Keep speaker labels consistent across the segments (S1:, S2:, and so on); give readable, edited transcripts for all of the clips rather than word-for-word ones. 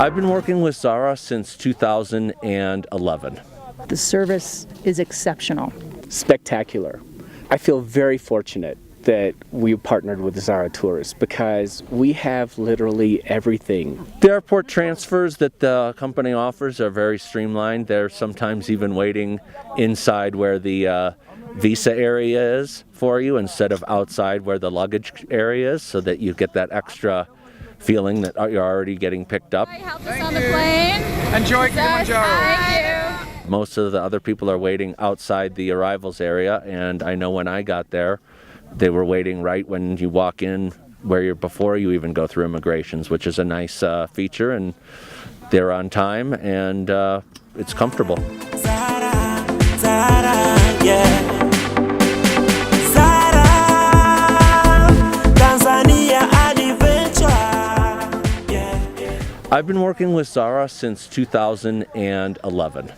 S1: I've been working with ZARA since 2011.
S2: The service is exceptional.
S3: Spectacular. I feel very fortunate that we partnered with ZARA Tours because we have literally everything.
S1: The airport transfers that the company offers are very streamlined. They're sometimes even waiting inside where the visa area is for you instead of outside where the luggage area is, so that you get that extra feeling that you're already getting picked up.
S4: Help us on the plane.
S5: Enjoy Kilimanjaro.
S4: Thank you.
S1: Most of the other people are waiting outside the arrivals area, and I know when I got there, they were waiting right when you walk in, where you're before you even go through immigrations, which is a nice feature, and they're on time, and it's comfortable.
S6: ZARA, yeah. ZARA, Tanzania adventure. Yeah.
S1: I've been working with ZARA since 2011.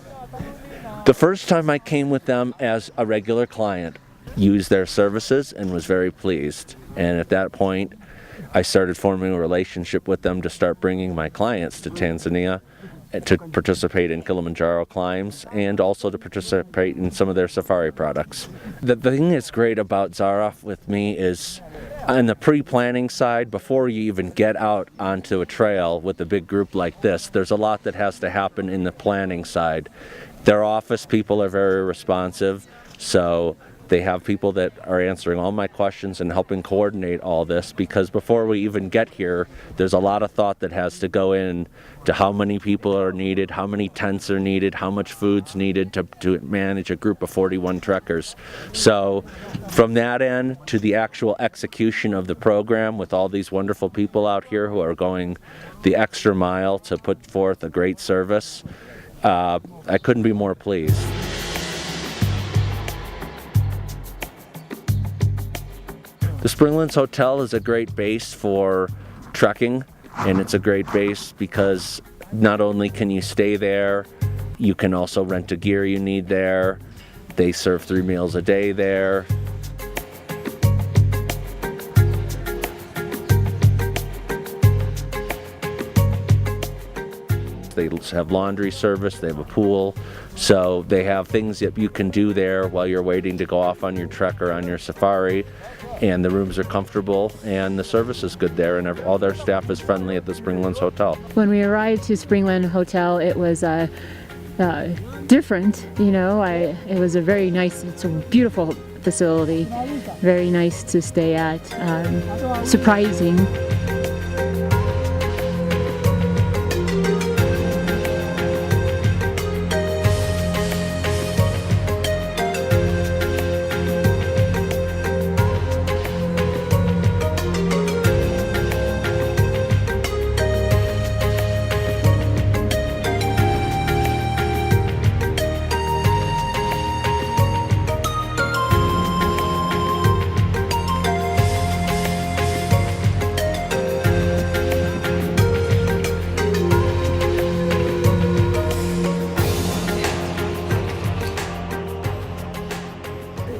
S1: The first time I came with them as a regular client, used their services and was very pleased. And at that point, I started forming a relationship with them to start bringing my clients to Tanzania to participate in Kilimanjaro climbs and also to participate in some of their safari products. The thing that's great about ZARA with me is on the pre-planning side, before you even get out onto a trail with a big group like this, there's a lot that has to happen in the planning side. Their office people are very responsive, so they have people that are answering all my questions and helping coordinate all this, because before we even get here, there's a lot of thought that has to go in to how many people are needed, how many tents are needed, how much food's needed to manage a group of 41 trekkers. So from that end to the actual execution of the program with all these wonderful people out here who are going the extra mile to put forth a great service, I couldn't be more pleased. The Springlands Hotel is a great base for trekking, and it's a great base because not only can you stay there, you can also rent the gear you need there. They serve 3 meals a day there. They have laundry service, they have a pool, so they have things that you can do there while you're waiting to go off on your trek or on your safari, and the rooms are comfortable and the service is good there, and all their staff is friendly at the Springlands Hotel.
S2: When we arrived to Springland Hotel, it was different, you know. It was a very nice, it's a beautiful facility, very nice to stay at, surprising.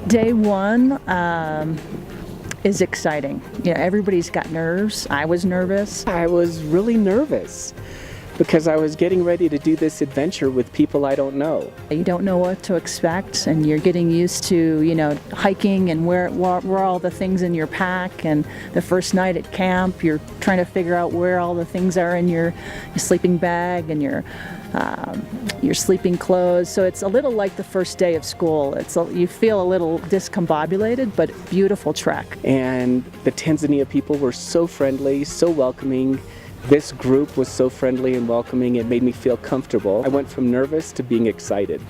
S2: Day one is exciting. You know, everybody's got nerves. I was nervous.
S3: I was really nervous because I was getting ready to do this adventure with people I don't know.
S2: You don't know what to expect, and you're getting used to, you know, hiking and where all the things in your pack, and the first night at camp, you're trying to figure out where all the things are in your sleeping bag and your sleeping clothes. So it's a little like the first day of school. You feel a little discombobulated, but beautiful trek.
S3: And the Tanzania people were so friendly, so welcoming. This group was so friendly and welcoming, it made me feel comfortable. I went from nervous to being excited.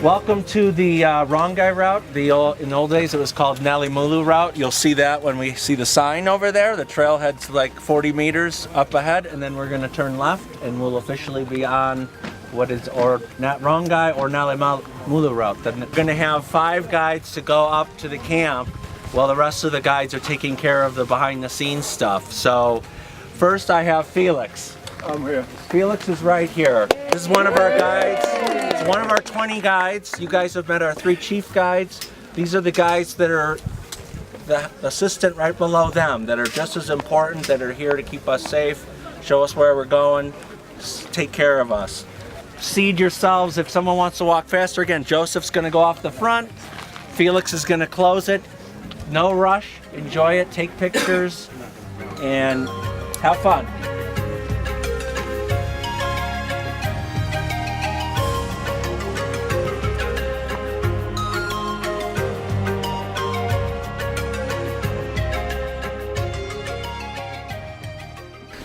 S1: Welcome to the Rongai route. In the old days it was called Nalimulu route. You'll see that when we see the sign over there. The trailhead's like 40 meters up ahead, and then we're going to turn left and we'll officially be on what is Rongai or Nalimulu route. Then we're going to have 5 guides to go up to the camp while the rest of the guides are taking care of the behind the scenes stuff. So first I have Felix.
S5: I'm here.
S1: Felix is right here. This is one of our guides. It's one of our 20 guides. You guys have met our 3 chief guides. These are the guides that are the assistant right below them that are just as important, that are here to keep us safe, show us where we're going, take care of us. Seed yourselves if someone wants to walk faster. Again, Joseph's going to go off the front. Felix is going to close it. No rush. Enjoy it. Take pictures and have fun.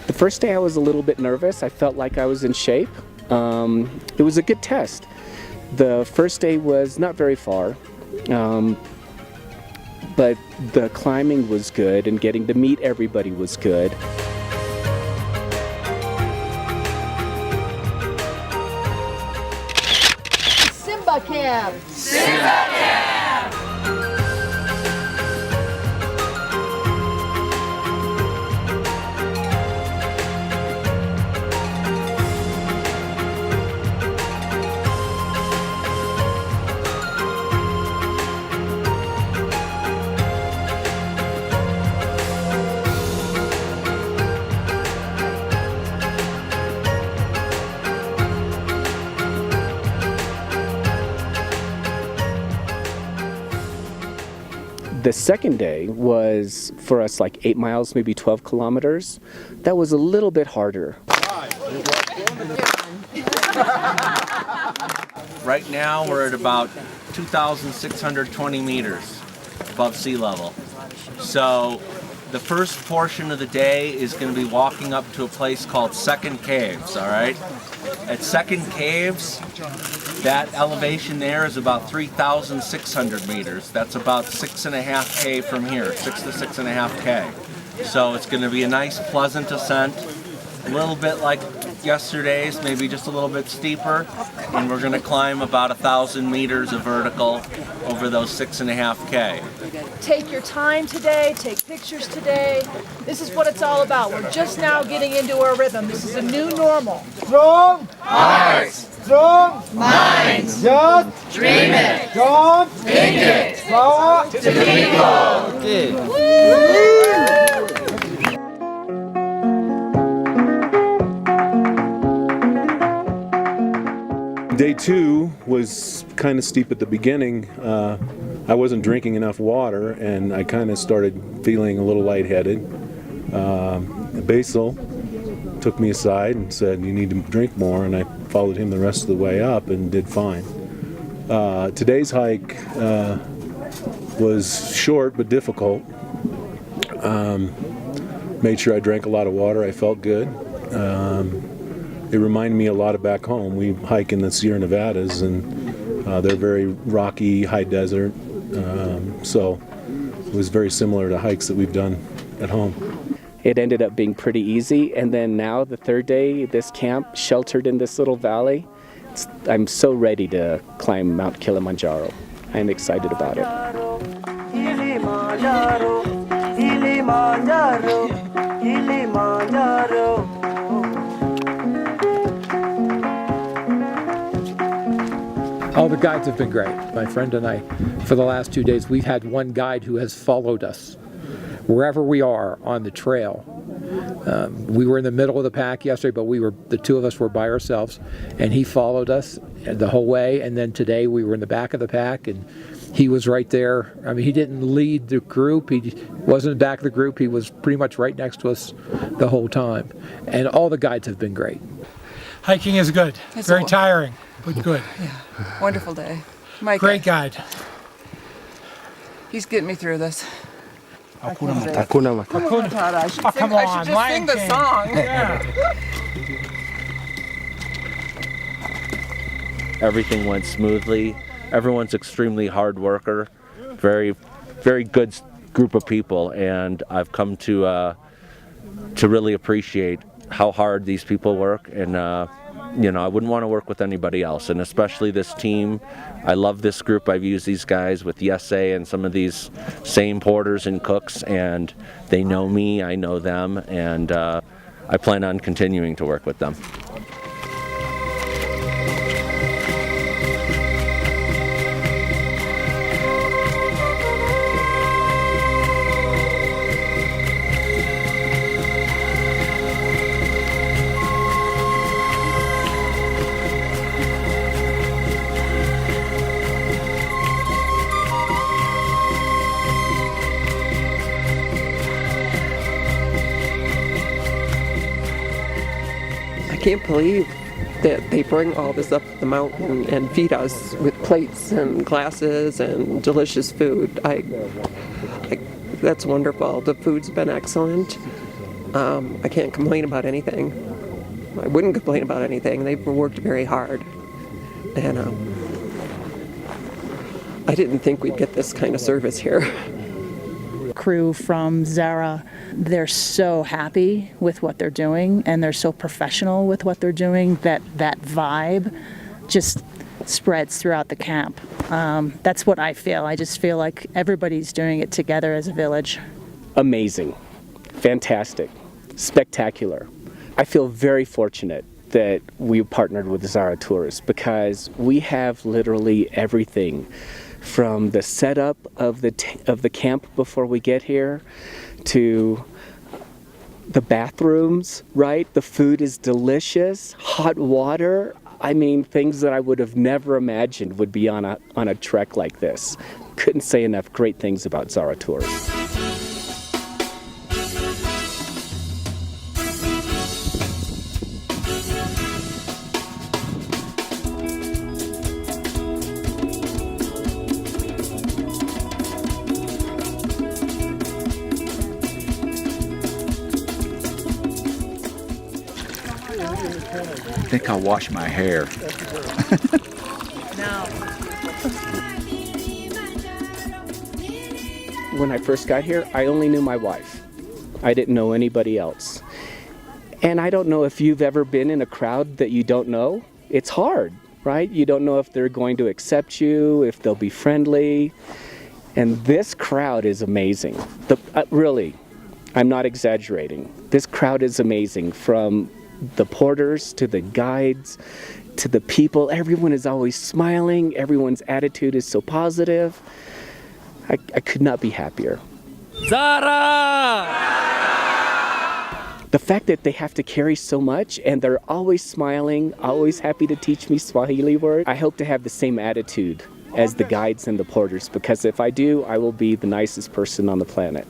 S3: The first day I was a little bit nervous. I felt like I was in shape. It was a good test. The first day was not very far, but the climbing was good and getting to meet everybody was good.
S5: Simba Camp!
S3: The second day was for us like 8 miles, maybe 12 kilometers. That was a little bit harder.
S1: Right now we're at about 2,620 meters above sea level. So the first portion of the day is going to be walking up to a place called Second Caves, all right? At Second Caves, that elevation there is about 3,600 meters. That's about 6.5K from here, 6 to 6.5K. So it's going to be a nice, pleasant ascent, a little bit like yesterday's, maybe just a little bit steeper. And we're going to climb about 1,000 meters of vertical over those 6.5K.
S5: Take your time today, take pictures today. This is what it's all about. We're just now getting into our rhythm. This is a new normal.
S7: Strong hearts, strong minds, just dream it, don't think it, power to people.
S8: Day 2 was kind of steep at the beginning. I wasn't drinking enough water and I kind of started feeling a little lightheaded. Basil took me aside and said, "You need to drink more," and I followed him the rest of the way up and did fine. Today's hike was short but difficult. Made sure I drank a lot of water. I felt good. It reminded me a lot of back home. We hike in the Sierra Nevadas, and they're very rocky, high desert. So it was very similar to hikes that we've done at home.
S3: It ended up being pretty easy, and then now the third day, this camp, sheltered in this little valley, I'm so ready to climb Mount Kilimanjaro. I'm excited about it.
S6: Kilimanjaro, Kilimanjaro, Kilimanjaro.
S9: All the guides have been great. My friend and I, for the last 2 days, we've had one guide who has followed us wherever we are on the trail. We were in the middle of the pack yesterday, but the two of us were by ourselves, and he followed us the whole way. And then today we were in the back of the pack, and he was right there. I mean, he didn't lead the group. He wasn't in the back of the group. He was pretty much right next to us the whole time. And all the guides have been great.
S7: Hiking is good.
S10: It's
S7: Very tiring, but good.
S10: Yeah, wonderful day. Mike,
S7: Great guide.
S10: he's getting me through this.
S7: Hakuna
S10: Matata. I should,
S7: come
S10: I
S7: on,
S10: should just sing the
S7: Lion
S10: song.
S7: Yeah.
S1: Everything went smoothly. Everyone's extremely hard worker. Very, very good group of people, and I've come to really appreciate how hard these people work. And you know, I wouldn't want to work with anybody else, and especially this team. I love this group. I've used these guys with Yesay and some of these same porters and cooks, and they know me, I know them, and I plan on continuing to work with them.
S11: can't believe that they bring all this up the mountain and feed us with plates and glasses and delicious food. That's wonderful. The food's been excellent. I can't complain about anything. I wouldn't complain about anything. They've worked very hard. And I didn't think we'd get this kind of service here.
S2: Crew from ZARA, they're so happy with what they're doing and they're so professional with what they're doing that that vibe just spreads throughout the camp. That's what I feel. I just feel like everybody's doing it together as a village.
S3: Amazing, fantastic, spectacular. I feel very fortunate that we partnered with ZARA Tours because we have literally everything from the setup of the camp before we get here to the bathrooms, right? The food is delicious, hot water. I mean, things that I would have never imagined would be on a trek like this. Couldn't say enough great things about ZARA Tours.
S12: I think I'll wash my hair.
S3: When I first got here, I only knew my wife. I didn't know anybody else. And I don't know if you've ever been in a crowd that you don't know. It's hard, right? You don't know if they're going to accept you, if they'll be friendly. And this crowd is amazing. Really, I'm not exaggerating. This crowd is amazing, from the porters to the guides to the people. Everyone is always smiling. Everyone's attitude is so positive. I could not be happier. ZARA! The fact that they have to carry so much and they're always smiling, always happy to teach me Swahili words. I hope to have the same attitude as the guides and the porters, because if I do, I will be the nicest person on the planet.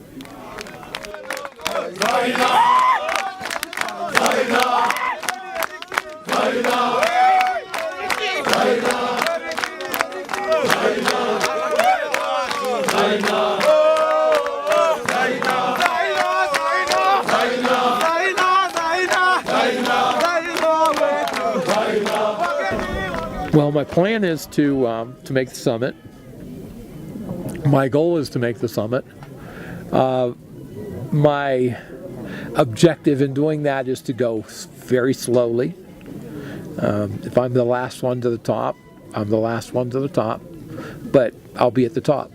S9: Well, my plan is to make the summit. My goal is to make the summit. My objective in doing that is to go very slowly. If I'm the last one to the top, I'm the last one to the top, but I'll be at the top.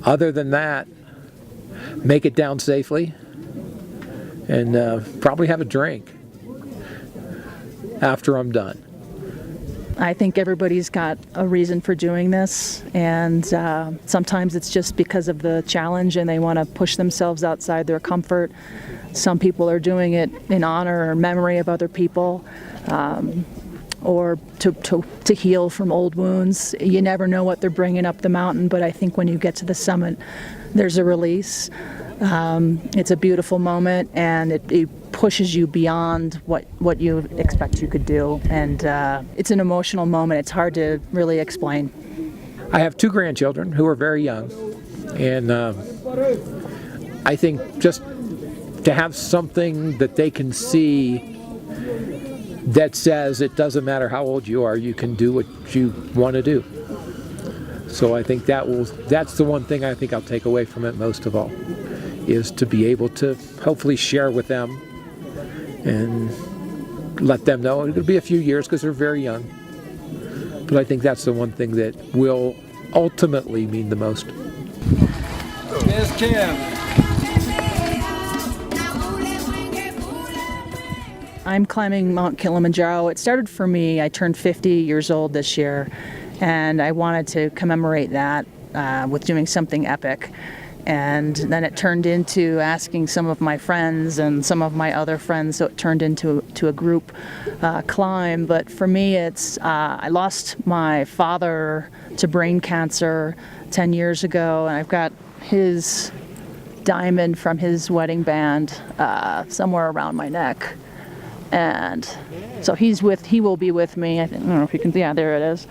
S9: Other than that, make it down safely and probably have a drink after I'm done.
S2: I think everybody's got a reason for doing this, and sometimes it's just because of the challenge and they want to push themselves outside their comfort. Some people are doing it in honor or memory of other people, or to heal from old wounds. You never know what they're bringing up the mountain, but I think when you get to the summit, there's a release. It's a beautiful moment, and it pushes you beyond what you expect you could do, and it's an emotional moment. It's hard to really explain.
S9: I have 2 grandchildren who are very young, and I think just to have something that they can see that says it doesn't matter how old you are, you can do what you want to do. So I think that's the one thing I think I'll take away from it most of all, is to be able to hopefully share with them and let them know. It'll be a few years because they're very young, but I think that's the one thing that will ultimately mean the most.
S7: There's Kim.
S2: I'm climbing Mount Kilimanjaro. It started for me, I turned 50 years old this year, and I wanted to commemorate that with doing something epic. And then it turned into asking some of my friends and some of my other friends, so it turned into a group climb. But for me, it's I lost my father to brain cancer 10 years ago, and I've got his diamond from his wedding band somewhere around my neck. And so he will be with me. I don't know if you can, yeah, there it is.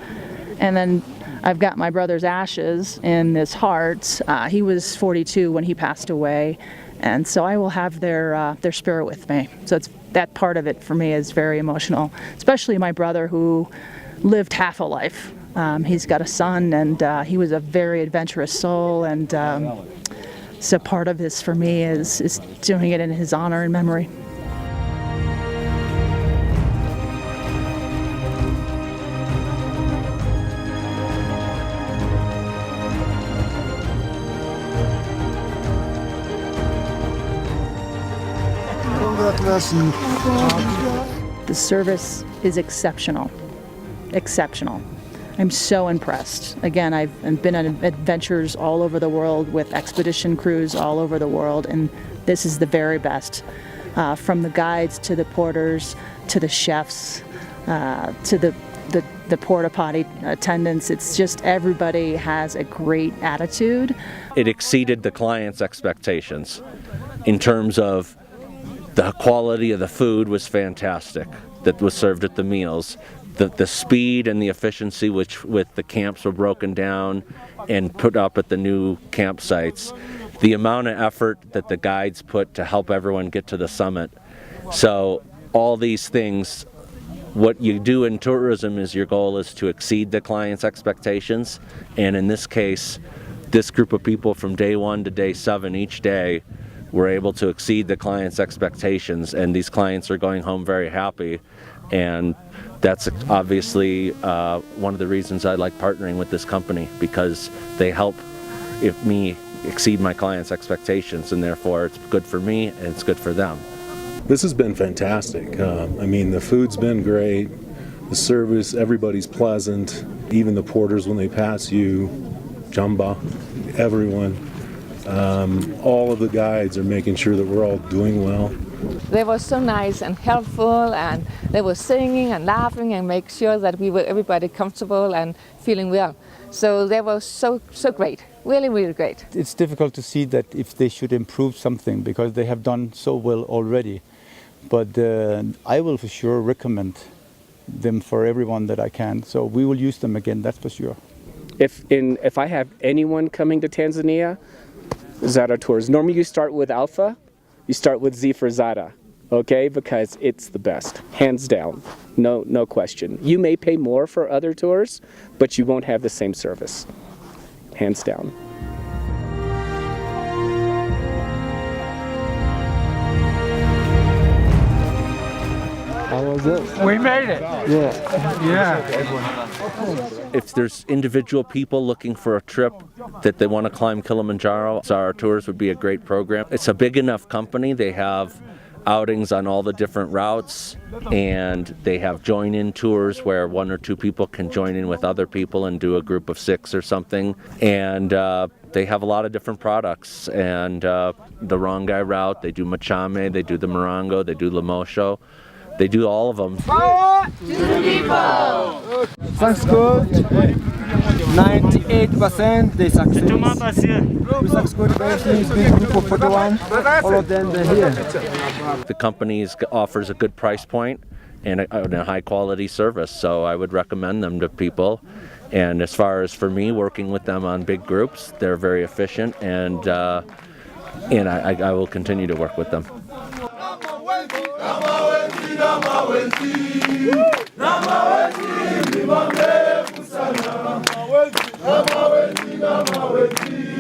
S2: And then I've got my brother's ashes in this heart. He was 42 when he passed away, and so I will have their spirit with me. So that part of it for me is very emotional, especially my brother who lived half a life. He's got a son, and he was a very adventurous soul, and so part of this for me is doing it in his honor and memory. The service is exceptional. Exceptional. I'm so impressed. Again, I've been on adventures all over the world with expedition crews all over the world, and this is the very best. From the guides to the porters to the chefs to the porta potty attendants. It's just everybody has a great attitude.
S1: It exceeded the client's expectations in terms of the quality of the food was fantastic that was served at the meals. The speed and the efficiency with the camps were broken down and put up at the new campsites. The amount of effort that the guides put to help everyone get to the summit. So all these things, what you do in tourism is your goal is to exceed the client's expectations. And in this case, this group of people from day 1 to day 7 each day were able to exceed the client's expectations, and these clients are going home very happy. And that's obviously one of the reasons I like partnering with this company, because they help me exceed my clients' expectations, and therefore it's good for me and it's good for them.
S8: This has been fantastic. I mean, the food's been great, the service, everybody's pleasant, even the porters when they pass you, Jamba, everyone. All of the guides are making sure that we're all doing well.
S12: They were so nice and helpful, and they were singing and laughing and make sure that we were everybody comfortable and feeling well. So they were so great, really, really great.
S13: It's difficult to see that if they should improve something because they have done so well already. But I will for sure recommend them for everyone that I can. So we will use them again, that's for sure.
S3: If I have anyone coming to Tanzania, ZARA Tours. Normally you start with Alpha, you start with Z for ZARA, okay? Because it's the best, hands down, no question. You may pay more for other tours, but you won't have the same service, hands down.
S7: How was it? We made it. Yeah.
S1: If there's individual people looking for a trip that they want to climb Kilimanjaro, ZARA Tours would be a great program. It's a big enough company. They have outings on all the different routes, and they have join-in tours where 1 or 2 people can join in with other people and do a group of 6 or something. And they have a lot of different products. And the Rongai route, they do Machame, they do the Morongo, they do Lemosho. They do all of them.
S6: Power to the people!
S7: Thanks, coach. 98% they succeed. We succeed big group of 41. All of them they're here.
S1: The company offers a good price point and a high quality service, so I would recommend them to people. And as far as for me, working with them on big groups, they're very efficient, and I will continue to work with them.
S6: Namawezi,